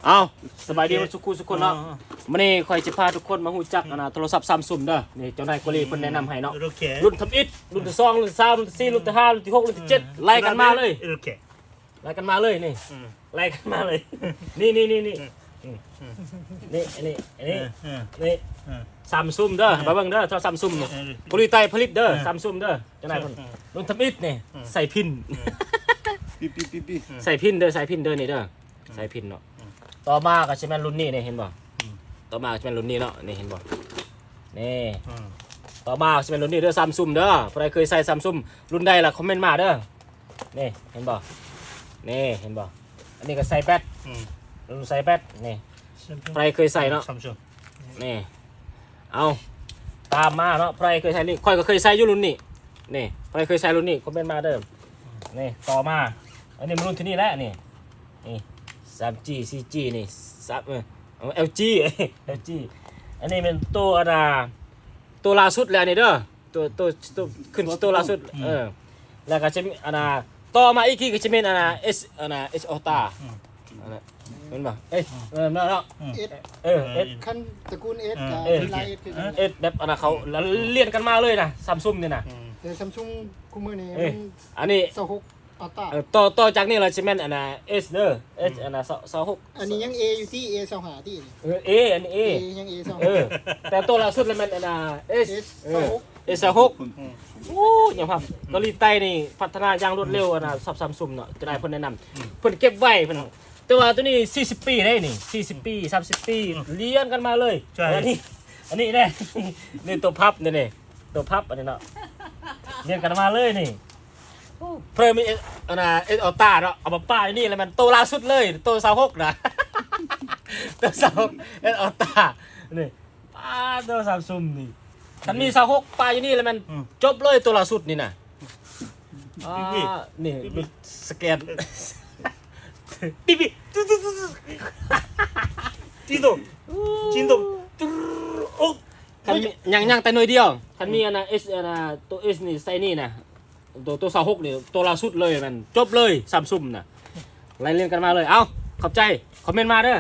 เอาสบายดีทุกคนเนาะวันนี้คอยจะพาทุกคนมาหูจักโทรศัพท์ซัมซุงเด้อนี่เจ้านายกุลีคนแนะนำให้เนาะรุ่นทำอิฐรุ่นที่2รุ่นที่3รุ่นที่4รุ่นที่5รุ่นที่6รุ่นที่7ไล่กันมาเลยไล่กันมาเลยนี่ไล่กันมาเลยนี่ซัมซุงเด้อมาเบิ่งเด้อโทรซัมซุงนี่กุลีไตผลิตเด้อซัมซุงเด้อเจ้านายคนรุ่นทำอิฐนี่ใส่พินใส่พินเด้อใส่พินเด้อนี่เด้อใส่พินเนาะต่อมาก็จะเป็นรุ่นนี้เนี่ยเห็นบ่ต่อมาจะเป็นรุ่นนี้เนาะนี่เห็นบ่นี่ต่อมาจะเป็นรุ่นนี้เด้อซัมซุงเด้อใครเคยใส่ซัมซุงรุ่นใดล่ะคอมเมนต์มาเด้อนี่เห็นบ่นี่เห็นบ่อันนี้ก็ใส่แบตรุ่นใส่แบตนี่ใครเคยใส่เนาะนี่เอาตามมาเนาะใครเคยใส่นี่ค่อยก็เคยใส่อยู่รุ่นนี้นี่ใครเคยใส่รุ่นนี้คอมเมนต์มาเด้อนี่ต่อมาอันนี้มันรุ่นที่นี่แหละนี่ 3G 4G นี่LG LG อันนี้เป็นตัวล่าสุดแล้วนี่เด้อตัวขึ้นตัวล่าสุดแล้วก็จะมีต่อมาอีกทีก็จะเป็นS Ultra เห็นป่ะเนาะS ขั้นตระกูล S กับไลน์ S แบบเขาเรียนกันมาเลยนะซัมซุงนี่นะแต่ซัมซุงคู่มือนี้อันนี้26อัลต้าต่อจากนี้เราจะเป็นS เด้อ S 26อันนี้ยัง A อยู่ที่ A 25ที่A อันนี้ A ยัง A แต่ตัวล่าสุดเลยมันS 26โอ้ยังครับเกาหลีใต้นี่พัฒนาอย่างรวดเร็วซัมซุงเนาะจะได้เพิ่นแนะนำเพิ่นเก็บไว้เพิ่นแต่ว่าตัวนี้40ปีได้นี่40ปี30ปีเรียนกันมาเลยอันนี้แน่นี่ตัวพับนี่ตัวพับอันนี้เนาะเรียนกันมาเลยนี่เพิ่มมีเอลต้าเนาะเอามาป้ายนี่เลยมันโตล่าสุดเลยโต26นะตัว26เอลต้านี่ป้าตัวซัมซุงนี่ฉันมี26ป้ายอยู่นี่เลยมันจบเลยตัวล่าสุดนี่นะนี่สแกนปิ๊บจินโตโอ้ยังแต่หน่วยเดียวฉันมีตัว S นี่ใส่นี่นะตัว26นี่ตัวล่าสุดเลยมันจบเลยซัมซุงน่ะไล่เรียนกันมาเลยเอ้าขอบใจคอมเมนต์มาเด้อ